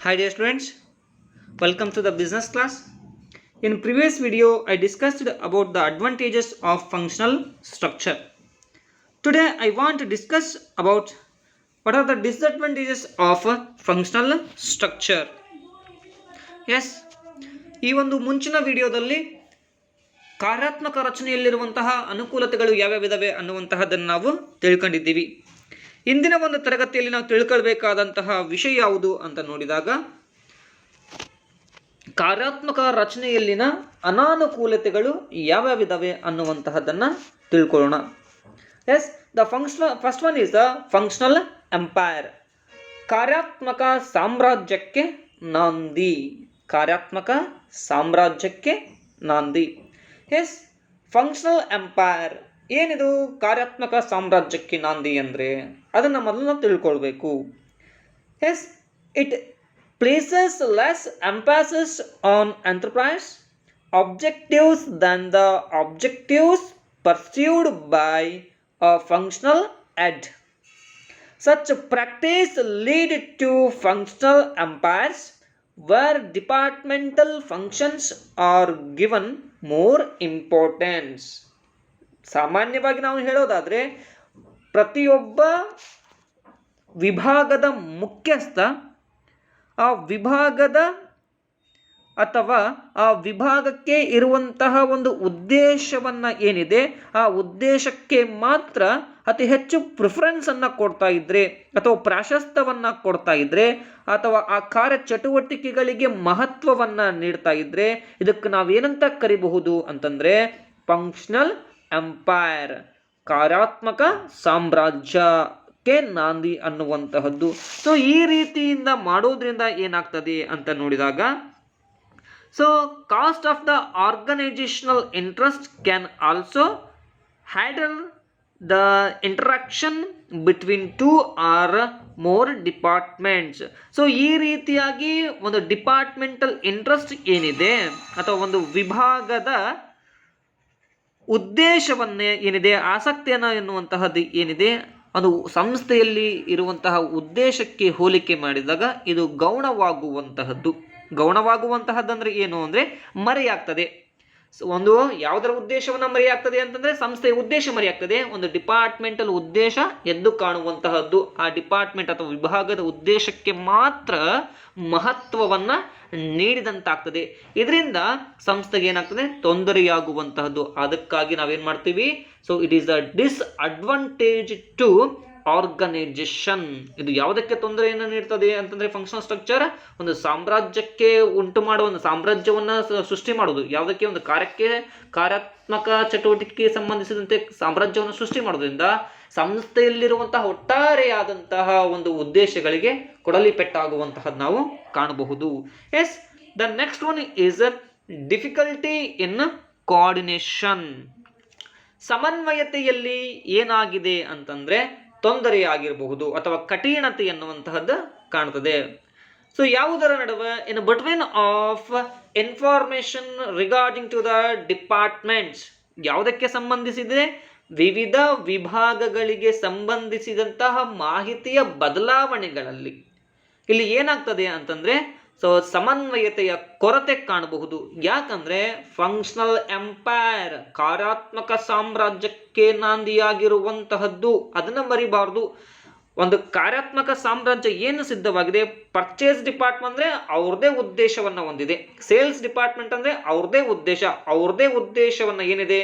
Hi dear students, welcome to the business class. In previous video I discussed about the advantages of functional structure. Today I want to discuss about what are the disadvantages of a functional structure. Yes, ಈ ಒಂದು ಮುಂಚಿನ ವಿಡಿಯೋದಲ್ಲಿ ಕಾರ್ಯಾತ್ಮಕ ರಚನೆಯಲ್ಲಿರುವಂತಹ ಅನುಕೂಲತೆಗಳು ಯಾವ್ಯಾವಿದಾವೆ ಅನ್ನುವಂತಹದನ್ನು ನಾವು ತಿಳ್ಕೊಂಡಿದ್ದೀವಿ. ಇಂದಿನ ಒಂದು ತರಗತಿಯಲ್ಲಿ ನಾವು ತಿಳ್ಕೊಳ್ಬೇಕಾದಂತಹ ವಿಷಯ ಯಾವುದು ಅಂತ ನೋಡಿದಾಗ ಕಾರ್ಯಾತ್ಮಕ ರಚನೆಯಲ್ಲಿನ ಅನಾನುಕೂಲತೆಗಳು ಯಾವ್ಯಾವಿದಾವೆ ಅನ್ನುವಂತಹದನ್ನು ತಿಳ್ಕೊಳ್ಳೋಣ. Yes, the first one is the functional empire. ಕಾರ್ಯಾತ್ಮಕ ಸಾಮ್ರಾಜ್ಯಕ್ಕೆ ನಾಂದಿ. ಕಾರ್ಯಾತ್ಮಕ ಸಾಮ್ರಾಜ್ಯಕ್ಕೆ ನಾಂದಿ. ಎಸ್, ಫಂಕ್ಷನಲ್ ಎಂಪೈರ್ ಏನಿದು? ಕಾರ್ಯಾತ್ಮಕ ಸಾಮ್ರಾಜ್ಯಕ್ಕೆ ನಾಂದಿ ಅಂದರೆ ಅದನ್ನು ಮೊದಲು ನಾವು ತಿಳ್ಕೊಳ್ಬೇಕು. Yes, it places less emphasis on enterprise objectives than the objectives pursued by a functional head. Such practice lead to functional empires where departmental functions are given more importance. ಸಾಮಾನ್ಯವಾಗಿ ನಾವು ಹೇಳೋದಾದರೆ ಪ್ರತಿಯೊಬ್ಬ ವಿಭಾಗದ ಮುಖ್ಯಸ್ಥ ಆ ವಿಭಾಗದ ಅಥವಾ ಆ ವಿಭಾಗಕ್ಕೆ ಇರುವಂತಹ ಒಂದು ಉದ್ದೇಶವನ್ನು ಏನಿದೆ ಆ ಉದ್ದೇಶಕ್ಕೆ ಮಾತ್ರ ಅತಿ ಹೆಚ್ಚು ಪ್ರಿಫರೆನ್ಸನ್ನು ಕೊಡ್ತಾ ಇದ್ರೆ ಅಥವಾ ಪ್ರಾಶಸ್ತ್ಯವನ್ನು ಕೊಡ್ತಾ ಇದ್ರೆ ಅಥವಾ ಆ ಕಾರ್ಯ ಚಟುವಟಿಕೆಗಳಿಗೆ ಮಹತ್ವವನ್ನು ನೀಡ್ತಾ ಇದ್ರೆ ಇದಕ್ಕೆ ನಾವೇನಂತ ಕರಿಬಹುದು ಅಂತಂದರೆ ಫಂಕ್ಷನಲ್ ಎಂಪೈರ್, ಕಾರ್ಯಾತ್ಮಕ ಸಾಮ್ರಾಜ್ಯ ನಾಂದಿ ಅನ್ನುವಂತಹದ್ದು. ಸೊ ಈ ರೀತಿಯಿಂದ ಮಾಡೋದ್ರಿಂದ ಏನಾಗ್ತದೆ ಅಂತ ನೋಡಿದಾಗ, so cost of the organizational interest can also handle the interaction between two or more departments. So ಈ ರೀತಿಯಾಗಿ ಒಂದು ಡಿಪಾರ್ಟ್ಮೆಂಟಲ್ ಇಂಟ್ರೆಸ್ಟ್ ಏನಿದೆ ಅಥವಾ ಒಂದು ವಿಭಾಗದ ಉದ್ದೇಶವನ್ನೇ ಏನಿದೆ, ಆಸಕ್ತಿಯನ್ನು ಎನ್ನುವಂತಹದ್ದು ಏನಿದೆ, ಅದು ಸಂಸ್ಥೆಯಲ್ಲಿ ಇರುವಂತಹ ಉದ್ದೇಶಕ್ಕೆ ಹೋಲಿಕೆ ಮಾಡಿದಾಗ ಇದು ಗೌಣವಾಗುವಂತಹದ್ದು. ಗೌಣವಾಗುವಂತಹದ್ದಂದ್ರೆ ಏನು ಅಂದರೆ ಮರೆಯಾಗ್ತದೆ. ಒಂದು ಯಾವುದರ ಉದ್ದೇಶವನ್ನು ಮರೆಯಾಗ್ತದೆ ಅಂತಂದರೆ ಸಂಸ್ಥೆಯ ಉದ್ದೇಶ ಮರೆಯಾಗ್ತದೆ. ಒಂದು ಡಿಪಾರ್ಟ್ಮೆಂಟಲ್ ಉದ್ದೇಶ ಎದ್ದು ಕಾಣುವಂತಹದ್ದು ಆ ಡಿಪಾರ್ಟ್ಮೆಂಟ್ ಅಥವಾ ವಿಭಾಗದ ಉದ್ದೇಶಕ್ಕೆ ಮಾತ್ರ ಮಹತ್ವವನ್ನು ನೀಡಿದಂತಾಗ್ತದೆ. ಇದರಿಂದ ಸಂಸ್ಥೆಗೆ ಏನಾಗ್ತದೆ, ತೊಂದರೆಯಾಗುವಂತಹದ್ದು. ಅದಕ್ಕಾಗಿ ನಾವೇನು ಮಾಡ್ತೀವಿ, so it is a disadvantage to organization. ಇದು ಯಾವುದಕ್ಕೆ ತೊಂದರೆಯನ್ನು ನೀಡ್ತದೆ ಅಂತಂದರೆ ಫಂಕ್ಷನಲ್ ಸ್ಟ್ರಕ್ಚರ್ ಒಂದು ಸಾಮ್ರಾಜ್ಯಕ್ಕೆ ಉಂಟು ಮಾಡುವ ಒಂದು ಸಾಮ್ರಾಜ್ಯವನ್ನು ಸೃಷ್ಟಿ ಮಾಡೋದು. ಯಾವುದಕ್ಕೆ? ಒಂದು ಕಾರ್ಯಾತ್ಮಕ ಚಟುವಟಿಕೆಗೆ ಸಂಬಂಧಿಸಿದಂತೆ ಸಾಮ್ರಾಜ್ಯವನ್ನು ಸೃಷ್ಟಿ ಮಾಡೋದ್ರಿಂದ ಸಂಸ್ಥೆಯಲ್ಲಿರುವಂತಹ ಒಟ್ಟಾರೆಯಾದಂತಹ ಒಂದು ಉದ್ದೇಶಗಳಿಗೆ ಕೊಡಲಿ ಪೆಟ್ಟಾಗುವಂತಹದ್ದು ನಾವು ಕಾಣಬಹುದು. Yes, the next one is difficulty in coordination. ಸಮನ್ವಯತೆಯಲ್ಲಿ ಏನಾಗಿದೆ ಅಂತಂದರೆ ತೊಂದರೆಯಾಗಿರಬಹುದು ಅಥವಾ ಕಠಿಣತೆ ಎನ್ನುವಂತಹದ್ದು ಕಾಣ್ತದೆ. ಸೊ ಯಾವುದರ ನಡುವೆ? In between of information regarding to the departments. ಯಾವುದಕ್ಕೆ ಸಂಬಂಧಿಸಿದೆ? ವಿವಿಧ ವಿಭಾಗಗಳಿಗೆ ಸಂಬಂಧಿಸಿದಂತಹ ಮಾಹಿತಿಯ ಬದಲಾವಣೆಗಳಲ್ಲಿ ಇಲ್ಲಿ ಏನಾಗ್ತದೆ ಅಂತಂದರೆ ಸೊ ಸಮನ್ವಯತೆಯ ಕೊರತೆ ಕಾಣಬಹುದು. ಯಾಕಂದರೆ ಫಂಕ್ಷನಲ್ ಎಂಪೈರ್ ಕಾರ್ಯಾತ್ಮಕ ಸಾಮ್ರಾಜ್ಯಕ್ಕೆ ನಾಂದಿಯಾಗಿರುವಂತಹದ್ದು, ಅದನ್ನು ಮರಿಬಾರ್ದು. ಒಂದು ಕಾರ್ಯಾತ್ಮಕ ಸಾಮ್ರಾಜ್ಯ ಏನು ಸಿದ್ಧವಾಗಿದೆ, ಪರ್ಚೇಸ್ ಡಿಪಾರ್ಟ್ಮೆಂಟ್ ಅಂದರೆ ಅವ್ರದ್ದೇ ಉದ್ದೇಶವನ್ನು ಹೊಂದಿದೆ, ಸೇಲ್ಸ್ ಡಿಪಾರ್ಟ್ಮೆಂಟ್ ಅಂದರೆ ಅವ್ರದ್ದೇ ಉದ್ದೇಶವನ್ನು ಏನಿದೆ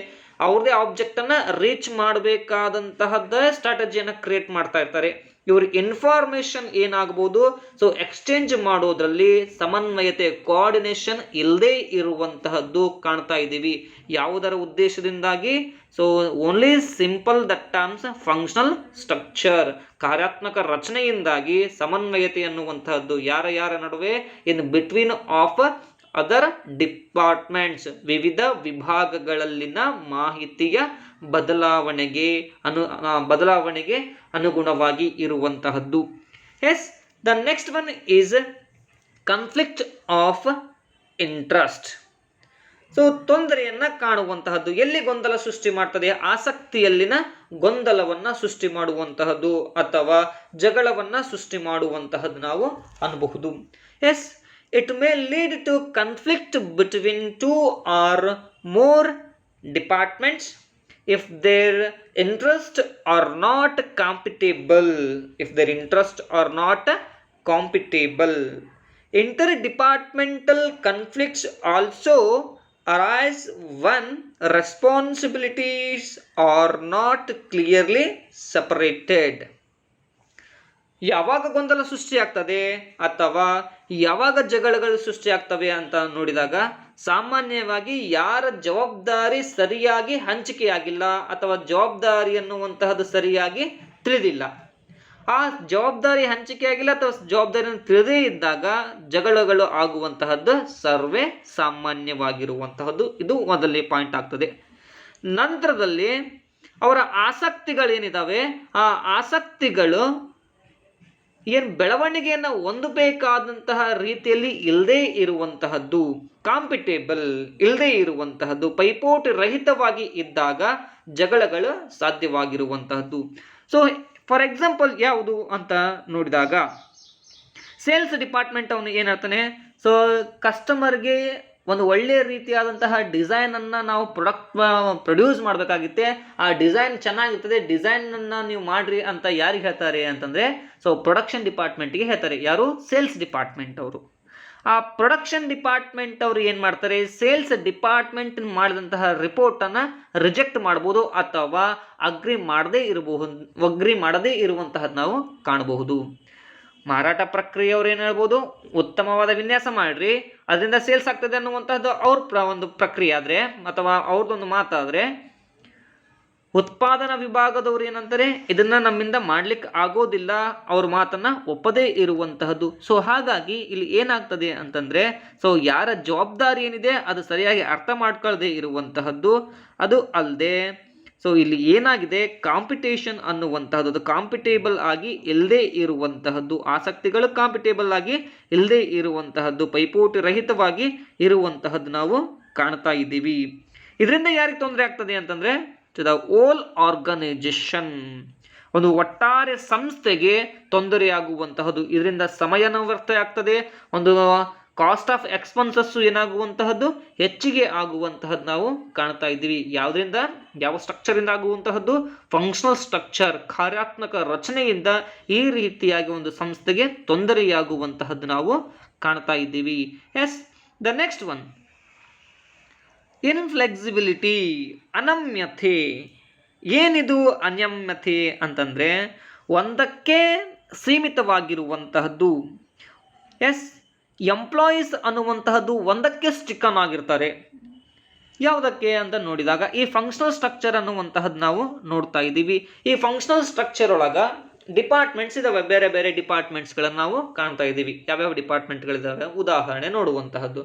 ಅವ್ರದ್ದೇ ಆಬ್ಜೆಕ್ಟನ್ನು ರೀಚ್ ಮಾಡಬೇಕಾದಂತಹದ್ದೇ ಸ್ಟ್ರಾಟಜಿಯನ್ನು ಕ್ರಿಯೇಟ್ ಮಾಡ್ತಾ ಇರ್ತಾರೆ. ಇವ್ರಿಗೆ ಇನ್ಫಾರ್ಮೇಷನ್ ಏನಾಗ್ಬೋದು, ಸೊ ಎಕ್ಸ್ಚೇಂಜ್ ಮಾಡೋದ್ರಲ್ಲಿ ಸಮನ್ವಯತೆ ಕೋಆರ್ಡಿನೇಷನ್ ಇಲ್ಲದೇ ಇರುವಂತಹದ್ದು ಕಾಣ್ತಾ ಇದ್ದೀವಿ. ಯಾವುದರ ಉದ್ದೇಶದಿಂದಾಗಿ? So only simple the terms functional structure, ಕಾರ್ಯಾತ್ಮಕ ರಚನೆಯಿಂದಾಗಿ ಸಮನ್ವಯತೆ ಅನ್ನುವಂತಹದ್ದು ಯಾರ ನಡುವೆ? In between of other departments, ವಿವಿಧ ವಿಭಾಗಗಳಲ್ಲಿನ ಮಾಹಿತಿಯ ಬದಲಾವಣೆಗೆ ಅನುಗುಣವಾಗಿ ಇರುವಂತಹದ್ದು. Yes, the next one is conflict of interest. So ತೊಂದರೆಯನ್ನು ಕಾಣುವಂತಹದ್ದು ಎಲ್ಲಿ ಗೊಂದಲ ಸೃಷ್ಟಿ ಮಾಡ್ತದೆ? ಆಸಕ್ತಿಯಲ್ಲಿನ ಗೊಂದಲವನ್ನ ಸೃಷ್ಟಿ ಮಾಡುವಂತಹದ್ದು ಅಥವಾ ಜಗಳವನ್ನ ಸೃಷ್ಟಿ ಮಾಡುವಂತಹದ್ದು ನಾವು ಅನ್ನಬಹುದು. Yes, it may lead to conflict between two or more departments if their interests are not compatible. If their interests are not compatible. Interdepartmental conflicts also arise when responsibilities are not clearly separated. ಯಾವಾಗ ಗೊಂದಲ ಸೃಷ್ಟಿಯಾಗ್ತದೆ ಅಥವಾ ಯಾವಾಗ ಜಗಳಗಳು ಸೃಷ್ಟಿಯಾಗ್ತವೆ ಅಂತ ನೋಡಿದಾಗ ಸಾಮಾನ್ಯವಾಗಿ ಯಾರ ಜವಾಬ್ದಾರಿ ಸರಿಯಾಗಿ ಹಂಚಿಕೆಯಾಗಿಲ್ಲ ಅಥವಾ ಜವಾಬ್ದಾರಿ ಅನ್ನುವಂತಹದ್ದು ಸರಿಯಾಗಿ ತಿಳಿದಿಲ್ಲ, ಆ ಜವಾಬ್ದಾರಿ ಹಂಚಿಕೆಯಾಗಿಲ್ಲ ಅಥವಾ ಜವಾಬ್ದಾರಿಯನ್ನು ತಿಳಿದೇ ಇದ್ದಾಗ ಜಗಳಗಳು ಆಗುವಂತಹದ್ದು ಸರ್ವೇ ಸಾಮಾನ್ಯವಾಗಿರುವಂತಹದ್ದು. ಇದು ಮೊದಲನೇ ಪಾಯಿಂಟ್ ಆಗ್ತದೆ. ನಂತರದಲ್ಲಿ ಅವರ ಆಸಕ್ತಿಗಳೇನಿದಾವೆ ಆ ಆಸಕ್ತಿಗಳು ಏನು ಬೆಳವಣಿಗೆಯನ್ನು ಹೊಂದಬೇಕಾದಂತಹ ರೀತಿಯಲ್ಲಿ ಇಲ್ಲದೇ ಇರುವಂತಹದ್ದು, ಕಾಂಪಿಟೇಬಲ್ ಇಲ್ಲದೇ ಇರುವಂತಹದ್ದು, ಪೈಪೋಟಿ ರಹಿತವಾಗಿ ಇದ್ದಾಗ ಜಗಳಗಳು ಸಾಧ್ಯವಾಗಿರುವಂತಹದ್ದು. ಸೊ ಫಾರ್ ಎಕ್ಸಾಂಪಲ್ ಯಾವುದು ಅಂತ ನೋಡಿದಾಗ ಸೇಲ್ಸ್ ಡಿಪಾರ್ಟ್ಮೆಂಟ್ ಅವನು ಏನಾಗ್ತಾನೆ, ಸೊ ಕಸ್ಟಮರ್ಗೆ ಒಂದು ಒಳ್ಳೆಯ ರೀತಿಯಾದಂತಹ ಡಿಸೈನನ್ನು ನಾವು ಪ್ರೊಡ್ಯೂಸ್ ಮಾಡಬೇಕಾಗುತ್ತೆ. ಆ ಡಿಸೈನ್ ಚೆನ್ನಾಗಿರ್ತದೆ, ಡಿಸೈನನ್ನು ನೀವು ಮಾಡಿರಿ ಅಂತ ಯಾರಿಗೆ ಹೇಳ್ತಾರೆ ಅಂತಂದರೆ ಸೊ ಪ್ರೊಡಕ್ಷನ್ ಡಿಪಾರ್ಟ್ಮೆಂಟ್ಗೆ ಹೇಳ್ತಾರೆ. ಯಾರು? ಸೇಲ್ಸ್ ಡಿಪಾರ್ಟ್ಮೆಂಟ್ ಅವರು. ಆ ಪ್ರೊಡಕ್ಷನ್ ಡಿಪಾರ್ಟ್ಮೆಂಟ್ ಅವರು ಏನು ಮಾಡ್ತಾರೆ, ಸೇಲ್ಸ್ ಡಿಪಾರ್ಟ್ಮೆಂಟ್ ಮಾಡಿದಂತಹ ರಿಪೋರ್ಟನ್ನು ರಿಜೆಕ್ಟ್ ಮಾಡ್ಬೋದು ಅಥವಾ ಅಗ್ರಿ ಮಾಡದೇ ಇರುವಂತಹದ್ದು ನಾವು ಕಾಣಬಹುದು. ಮಾರಾಟ ಪ್ರಕ್ರಿಯೆಯವ್ರು ಏನು ಹೇಳ್ಬೋದು, ಉತ್ತಮವಾದ ವಿನ್ಯಾಸ ಮಾಡ್ರಿ ಅದರಿಂದ ಸೇಲ್ಸ್ ಆಗ್ತದೆ ಅನ್ನುವಂಥದ್ದು ಅವ್ರ ಒಂದು ಪ್ರಕ್ರಿಯೆ ಆದರೆ ಅಥವಾ ಅವ್ರದ್ದೊಂದು ಮಾತಾದರೆ, ಉತ್ಪಾದನಾ ವಿಭಾಗದವ್ರು ಏನಂತಾರೆ ಇದನ್ನ ನಮ್ಮಿಂದ ಮಾಡ್ಲಿಕ್ಕೆ ಆಗೋದಿಲ್ಲ, ಅವ್ರ ಮಾತನ್ನ ಒಪ್ಪದೇ ಇರುವಂತಹದ್ದು. ಸೊ ಹಾಗಾಗಿ ಇಲ್ಲಿ ಏನಾಗ್ತದೆ ಅಂತಂದ್ರೆ ಸೊ ಯಾರ ಜವಾಬ್ದಾರಿ ಏನಿದೆ ಅದು ಸರಿಯಾಗಿ ಅರ್ಥ ಮಾಡ್ಕೊಳ್ಳದೆ ಇರುವಂತಹದ್ದು. ಅದು ಅಲ್ಲದೆ ಸೊ ಇಲ್ಲಿ ಏನಾಗಿದೆ, ಕಾಂಪಿಟೇಷನ್ ಅನ್ನುವಂತಹದ್ದು ಅದು ಕಾಂಪಿಟೇಬಲ್ ಆಗಿ ಇಲ್ಲದೆ ಇರುವಂತಹದ್ದು, ಆಸಕ್ತಿಗಳು ಕಾಂಪಿಟೇಬಲ್ ಆಗಿ ಇಲ್ಲದೆ ಇರುವಂತಹದ್ದು, ಪೈಪೋಟಿ ರಹಿತವಾಗಿ ಇರುವಂತಹದ್ದು ನಾವು ಕಾಣ್ತಾ ಇದ್ದೀವಿ. ಇದರಿಂದ ಯಾರಿಗೆ ತೊಂದರೆ ಆಗ್ತದೆ ಅಂತಂದ್ರೆ ಟು ದ ಹೋಲ್ ಆರ್ಗನೈಜೇಷನ್, ಒಂದು ಒಟ್ಟಾರೆ ಸಂಸ್ಥೆಗೆ ತೊಂದರೆಯಾಗುವಂತಹದ್ದು. ಇದರಿಂದ ಸಮಯನೂ ವ್ಯರ್ಥ ಆಗ್ತದೆ, ಒಂದು ಕಾಸ್ಟ್ ಆಫ್ ಎಕ್ಸ್ಪೆನ್ಸಸ್ಸು ಏನಾಗುವಂತಹದ್ದು ಹೆಚ್ಚಿಗೆ ಆಗುವಂತಹದ್ದು ನಾವು ಕಾಣ್ತಾ ಇದ್ದೀವಿ. ಯಾವುದರಿಂದ, ಯಾವ ಸ್ಟ್ರಕ್ಚರಿಂದ ಆಗುವಂತಹದ್ದು, ಫಂಕ್ಷನಲ್ ಸ್ಟ್ರಕ್ಚರ್, ಕಾರ್ಯಾತ್ಮಕ ರಚನೆಯಿಂದ ಈ ರೀತಿಯಾಗಿ ಒಂದು ಸಂಸ್ಥೆಗೆ ತೊಂದರೆಯಾಗುವಂತಹದ್ದು ನಾವು ಕಾಣ್ತಾ ಇದ್ದೀವಿ. Yes, the next one inflexibility, ಅನಮ್ಯತೆ. ಏನಿದು ಅನಮ್ಯತೆ ಅಂತಂದರೆ ಒಂದಕ್ಕೆ ಸೀಮಿತವಾಗಿರುವಂತಹದ್ದು. ಎಸ್, ಎಂಪ್ಲಾಯೀಸ್ ಅನ್ನುವಂತಹದ್ದು ಒಂದಕ್ಕೆ ಸ್ಟಿಕನ್ ಆಗಿರ್ತಾರೆ. ಯಾವುದಕ್ಕೆ ಅಂತ ನೋಡಿದಾಗ ಈ ಫಂಕ್ಷನಲ್ ಸ್ಟ್ರಕ್ಚರ್ ಅನ್ನುವಂತಹದ್ದು ನಾವು ನೋಡ್ತಾ ಇದ್ದೀವಿ. ಈ ಫಂಕ್ಷನಲ್ ಸ್ಟ್ರಕ್ಚರ್ ಒಳಗ ಡಿಪಾರ್ಟ್ಮೆಂಟ್ಸ್ ಇದಾವೆ, ಬೇರೆ ಬೇರೆ ಡಿಪಾರ್ಟ್ಮೆಂಟ್ಸ್ಗಳನ್ನು ನಾವು ಕಾಣ್ತಾ ಇದ್ದೀವಿ. ಯಾವ್ಯಾವ ಡಿಪಾರ್ಟ್ಮೆಂಟ್ಗಳಿದ್ದಾವೆ ಉದಾಹರಣೆ ನೋಡುವಂತಹದ್ದು,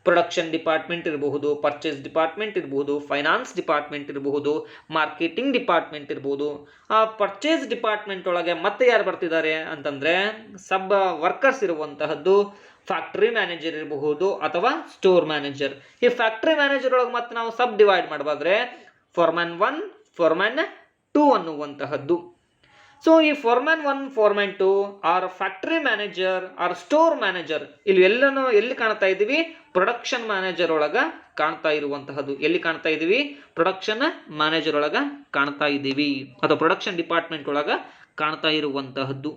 ಪ್ರೊಡಕ್ಷನ್ ಡಿಪಾರ್ಟ್ಮೆಂಟ್ ಇರಬಹುದು, ಪರ್ಚೇಸ್ ಡಿಪಾರ್ಟ್ಮೆಂಟ್ ಇರಬಹುದು, ಫೈನಾನ್ಸ್ ಡಿಪಾರ್ಟ್ಮೆಂಟ್ ಇರಬಹುದು, ಮಾರ್ಕೆಟಿಂಗ್ ಡಿಪಾರ್ಟ್ಮೆಂಟ್ ಇರಬಹುದು. ಆ ಪರ್ಚೇಸ್ ಡಿಪಾರ್ಟ್ಮೆಂಟ್ ಒಳಗೆ ಮತ್ತೆ ಯಾರು ಬರ್ತಿದ್ದಾರೆ ಅಂತಂದರೆ ಸಬ್ ವರ್ಕರ್ಸ್ ಇರುವಂತಹದ್ದು, ಫ್ಯಾಕ್ಟ್ರಿ ಮ್ಯಾನೇಜರ್ ಇರಬಹುದು ಅಥವಾ ಸ್ಟೋರ್ ಮ್ಯಾನೇಜರ್. ಈ ಫ್ಯಾಕ್ಟ್ರಿ ಮ್ಯಾನೇಜರ್ ಒಳಗೆ ಮತ್ತೆ ನಾವು ಸಬ್ ಡಿವೈಡ್ ಮಾಡಬಾದ್ರೆ ಫಾರ್ಮನ್ 1, ಫಾರ್ಮನ್ 2 ಅನ್ನುವಂತಹದ್ದು. ಸೊ ಈ foreman 1, foreman 2 or factory manager or store manager ಇಲ್ಲಿ ಎಲ್ಲನೂ ಎಲ್ಲಿ ಕಾಣ್ತಾ ಇದ್ದೀವಿ, ಪ್ರೊಡಕ್ಷನ್ ಮ್ಯಾನೇಜರ್ ಒಳಗ ಕಾಣ್ತಾ ಇರುವಂತಹದ್ದು. ಎಲ್ಲಿ ಕಾಣ್ತಾ ಇದ್ದೀವಿ, ಪ್ರೊಡಕ್ಷನ್ ಮ್ಯಾನೇಜರ್ ಒಳಗ ಕಾಣ್ತಾ ಇದ್ದೀವಿ ಅಥವಾ ಪ್ರೊಡಕ್ಷನ್ ಡಿಪಾರ್ಟ್ಮೆಂಟ್ ಒಳಗ ಕಾಣ್ತಾ ಇರುವಂತಹದ್ದು.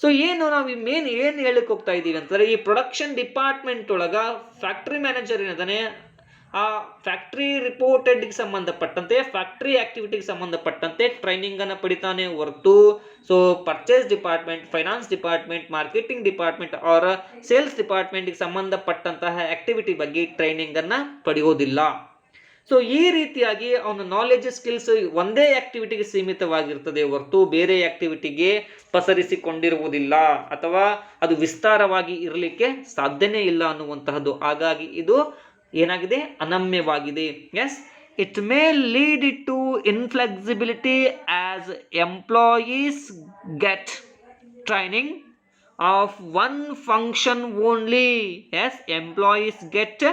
ಸೊ ಏನು ನಾವು ಮೇನ್ ಏನು ಹೇಳಕ್ಕೆ ಹೋಗ್ತಾ ಇದ್ದೀವಿ ಅಂತಂದರೆ ಈ ಪ್ರೊಡಕ್ಷನ್ ಡಿಪಾರ್ಟ್ಮೆಂಟ್ ಒಳಗ ಫ್ಯಾಕ್ಟ್ರಿ ಮ್ಯಾನೇಜರ್ ಏನಿದಾನೆ ಆ ಫ್ಯಾಕ್ಟ್ರಿ ರಿಪೋರ್ಟೆಡ್ಗೆ ಸಂಬಂಧಪಟ್ಟಂತೆ, ಫ್ಯಾಕ್ಟ್ರಿ ಆಕ್ಟಿವಿಟಿಗೆ ಸಂಬಂಧಪಟ್ಟಂತೆ ಟ್ರೈನಿಂಗನ್ನು ಪಡಿತಾನೆ ಹೊರತು so purchase department, finance department, marketing department or sales ಡಿಪಾರ್ಟ್ಮೆಂಟ್ಗೆ ಸಂಬಂಧಪಟ್ಟಂತಹ ಆಕ್ಟಿವಿಟಿ ಬಗ್ಗೆ ಟ್ರೈನಿಂಗನ್ನು ಪಡೆಯೋದಿಲ್ಲ. ಸೊ ಈ ರೀತಿಯಾಗಿ ಅವನ ನಾಲೆಜ್ ಸ್ಕಿಲ್ಸ್ ಒಂದೇ ಆಕ್ಟಿವಿಟಿಗೆ ಸೀಮಿತವಾಗಿರ್ತದೆ ಹೊರತು ಬೇರೆ ಆಕ್ಟಿವಿಟಿಗೆ ಪಸರಿಸಿಕೊಂಡಿರುವುದಿಲ್ಲ ಅಥವಾ ಅದು ವಿಸ್ತಾರವಾಗಿ ಇರಲಿಕ್ಕೆ ಸಾಧ್ಯನೇ ಇಲ್ಲ ಅನ್ನುವಂತಹದ್ದು. ಹಾಗಾಗಿ ಇದು ಏನಾಗಿದೆ, ಅನಮ್ಯವಾಗಿದೆ. Yes, it may lead to inflexibility as employees get training of one function only. Yes, employees get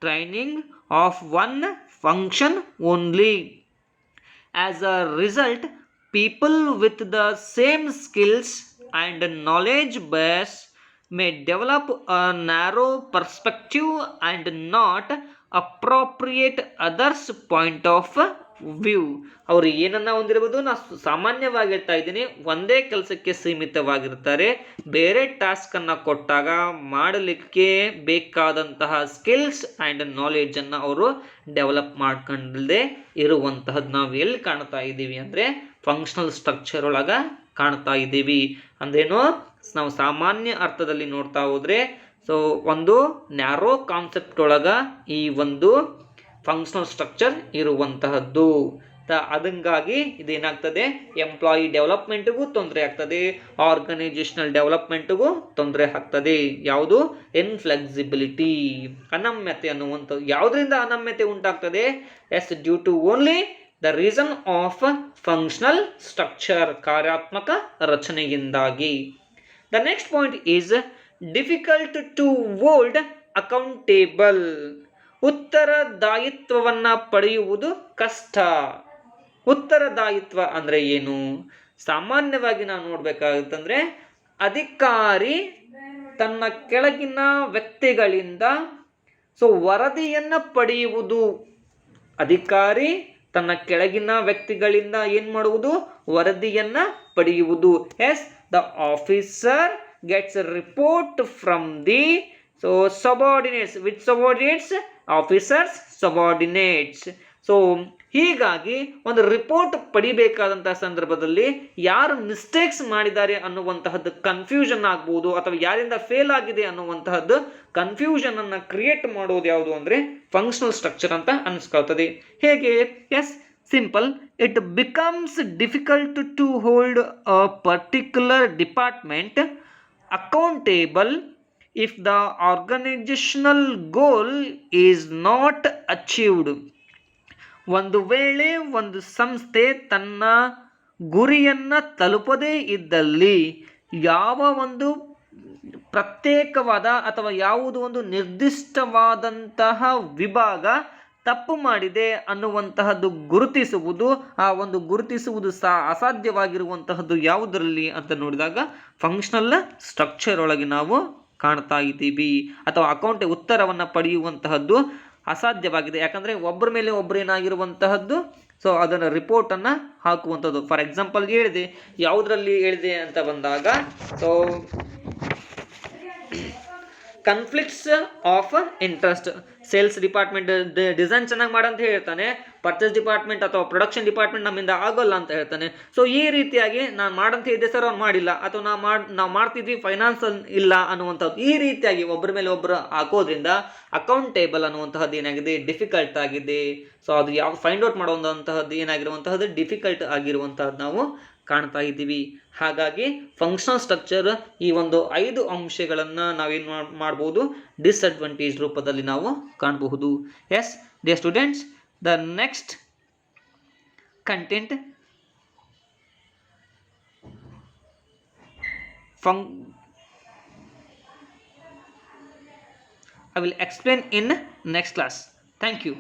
training of one function only As a result, people with the same skills and knowledge base may develop a narrow perspective and not appropriate others' point of view. ಅವರು ಏನನ್ನ ಹೊಂದಿರಬಹುದು, ನಾ ಸಾಮಾನ್ಯವಾಗಿ ಹೇಳ್ತಾ ಇದ್ದೀನಿ, ಒಂದೇ ಕೆಲಸಕ್ಕೆ ಸೀಮಿತವಾಗಿರ್ತಾರೆ. ಬೇರೆ ಟಾಸ್ಕ್ ಅನ್ನ ಕೊಟ್ಟಾಗ ಮಾಡಲಿಕ್ಕೆ ಬೇಕಾದಂತಹ ಸ್ಕಿಲ್ಸ್ ಆ್ಯಂಡ್ ನಾಲೆಡ್ಜನ್ನು ಅವರು ಡೆವಲಪ್ ಮಾಡ್ಕೊಂಡೇ ಇರುವಂತಹದ್ದು ನಾವು ಎಲ್ಲಿ ಕಾಣ್ತಾ ಇದ್ದೀವಿ ಅಂದರೆ ಫಂಕ್ಷನಲ್ ಸ್ಟ್ರಕ್ಚರ್ ಒಳಗ ಕಾಣ್ತಾ ಇದ್ದೀವಿ. ಅಂದ್ರೇನು, ನಾವು ಸಾಮಾನ್ಯ ಅರ್ಥದಲ್ಲಿ ನೋಡ್ತಾ ಹೋದ್ರೆ ಸೊ ಒಂದು ನ್ಯಾರೋ ಕಾನ್ಸೆಪ್ಟ್ ಒಳಗ ಈ ಒಂದು ಫಂಕ್ಷನಲ್ ಸ್ಟ್ರಕ್ಚರ್ ಇರುವಂತಹದ್ದು. ಅದಂಗಾಗಿ ಇದೇನಾಗ್ತದೆ, ಎಂಪ್ಲಾಯಿ ಡೆವಲಪ್ಮೆಂಟ್ಗೂ ತೊಂದರೆ ಆಗ್ತದೆ, ಆರ್ಗನೈಸೇಷನಲ್ ಡೆವಲಪ್ಮೆಂಟ್ಗೂ ತೊಂದರೆ ಆಗ್ತದೆ. ಯಾವುದು, ಇನ್ಫ್ಲೆಕ್ಸಿಬಿಲಿಟಿ, ಅನಮ್ಯತೆ ಅನ್ನುವಂಥದ್ದು. ಯಾವುದರಿಂದ ಅನಮ್ಯತೆ ಉಂಟಾಗ್ತದೆ? Yes, due to only the reason of functional structure, ಕಾರ್ಯಾತ್ಮಕ ರಚನೆಯಿಂದಾಗಿ. The next point is difficult to hold accountable. ಉತ್ತರದಾಯಿತ್ವವನ್ನು ಪಡೆಯುವುದು ಕಷ್ಟ. ಉತ್ತರದಾಯಿತ್ವ ಅಂದರೆ ಏನು? ಸಾಮಾನ್ಯವಾಗಿ ನಾವು ನೋಡ್ಬೇಕಾಗುತ್ತಂದ್ರೆ, ಅಧಿಕಾರಿ ತನ್ನ ಕೆಳಗಿನ ವ್ಯಕ್ತಿಗಳಿಂದ ವರದಿಯನ್ನು ಪಡೆಯುವುದು. ಅಧಿಕಾರಿ ತನ್ನ ಕೆಳಗಿನ ವ್ಯಕ್ತಿಗಳಿಂದ ಏನು ಮಾಡುವುದು? ವರದಿಯನ್ನ ಪಡೆಯುವುದು. Yes, the officer gets report from the subordinates. which subordinates? Officers subordinates. So ಹೀಗಾಗಿ ಒಂದು ರಿಪೋರ್ಟ್ ಪಡಿಬೇಕಾದಂತಹ ಸಂದರ್ಭದಲ್ಲಿ ಯಾರು ಮಿಸ್ಟೇಕ್ಸ್ ಮಾಡಿದ್ದಾರೆ ಅನ್ನುವಂತಹದ್ದು ಕನ್ಫ್ಯೂಷನ್ ಆಗ್ಬೋದು, ಅಥವಾ ಯಾರಿಂದ ಫೇಲ್ ಆಗಿದೆ ಅನ್ನುವಂತಹದ್ದು ಕನ್ಫ್ಯೂಷನ್ ಅನ್ನ ಕ್ರಿಯೇಟ್ ಮಾಡೋದು ಯಾವುದು ಅಂದರೆ ಫಂಕ್ಷನಲ್ ಸ್ಟ್ರಕ್ಚರ್ ಅಂತ ಅನಿಸ್ಕೊಳ್ತದೆ. ಹೇಗೆ? Yes, simple. It becomes difficult to hold a particular department accountable if the organizational goal is not achieved. ಒಂದು ವೇಳೆ ಒಂದು ಸಂಸ್ಥೆ ತನ್ನ ಗುರಿಯನ್ನು ತಲುಪದೇ ಇದ್ದಲ್ಲಿ, ಯಾವ ಒಂದು ಪ್ರತ್ಯೇಕವಾದ ಅಥವಾ ಯಾವುದು ಒಂದು ನಿರ್ದಿಷ್ಟವಾದಂತಹ ವಿಭಾಗ ತಪ್ಪು ಮಾಡಿದೆ ಅನ್ನುವಂತಹದ್ದು ಗುರುತಿಸುವುದು, ಆ ಒಂದು ಗುರುತಿಸುವುದು ಅಸಾಧ್ಯವಾಗಿರುವಂತಹದ್ದು ಯಾವುದರಲ್ಲಿ ಅಂತ ನೋಡಿದಾಗ ಫಂಕ್ಷನಲ್ ಸ್ಟ್ರಕ್ಚರ್ ಒಳಗೆ ನಾವು ಕಾಣ್ತಾ ಇದ್ದೀವಿ. ಅಥವಾ ಉತ್ತರವನ್ನು ಪಡೆಯುವಂತಹದ್ದು ಅಸಾಧ್ಯವಾಗಿದೆ. ಯಾಕಂದರೆ ಒಬ್ಬರ ಮೇಲೆ ಒಬ್ಬರು ಏನಾಗಿರುವಂತಹದ್ದು, ಸೊ ಅದನ್ನು ರಿಪೋರ್ಟನ್ನು ಹಾಕುವಂಥದ್ದು. ಫಾರ್ ಎಕ್ಸಾಂಪಲ್ ಹೇಳಿದೆ, ಯಾವುದರಲ್ಲಿ ಹೇಳಿದೆ ಅಂತ ಬಂದಾಗ, so conflicts of interest. Sales department design ಚೆನ್ನಾಗಿ ಮಾಡಂತ ಹೇಳ್ತಾನೆ, ಪರ್ಚೇಸ್ ಡಿಪಾರ್ಟ್ಮೆಂಟ್ ಅಥವಾ ಪ್ರೊಡಕ್ಷನ್ ಡಿಪಾರ್ಟ್ಮೆಂಟ್ ನಮ್ಮಿಂದ ಆಗೋಲ್ಲ ಅಂತ ಹೇಳ್ತಾನೆ. ಸೊ ಈ ರೀತಿಯಾಗಿ ನಾನು ಮಾಡಂತ ಇದ್ದೆ ಸರ್, ಅವ್ನು ಮಾಡಿಲ್ಲ, ಅಥವಾ ನಾವು ಮಾಡ್ತಿದ್ವಿ, ಫೈನಾನ್ಸ್ ಇಲ್ಲ ಅನ್ನುವಂಥದ್ದು. ಈ ರೀತಿಯಾಗಿ ಒಬ್ಬರ ಮೇಲೆ ಒಬ್ಬರು ಹಾಕೋದ್ರಿಂದ ಅಕೌಂಟೇಬಲ್ ಅನ್ನುವಂತಹದ್ದು ಏನಾಗಿದೆ, ಡಿಫಿಕಲ್ಟ್ ಆಗಿದೆ. ಸೊ ಅದು ಯಾವ ಫೈಂಡ್ ಔಟ್ ಮಾಡುವಂತಹದ್ದು ಏನಾಗಿರುವಂತಹದ್ದು ಡಿಫಿಕಲ್ಟ್ ಆಗಿರುವಂತಹದ್ದು ನಾವು ಕಾಣ್ತಾ ಇದ್ದೀವಿ. ಹಾಗಾಗಿ ಫಂಕ್ಷನಲ್ ಸ್ಟ್ರಕ್ಚರ್ ಈ ಒಂದು 5 ಅಂಶಗಳನ್ನು ನಾವೇನು ಮಾಡ್ಬೋದು, ಡಿಸ್ಅಡ್ವಾಂಟೇಜ್ ರೂಪದಲ್ಲಿ ನಾವು ಕಾಣಬಹುದು. S dear students, the next content I will explain in next class. Thank you.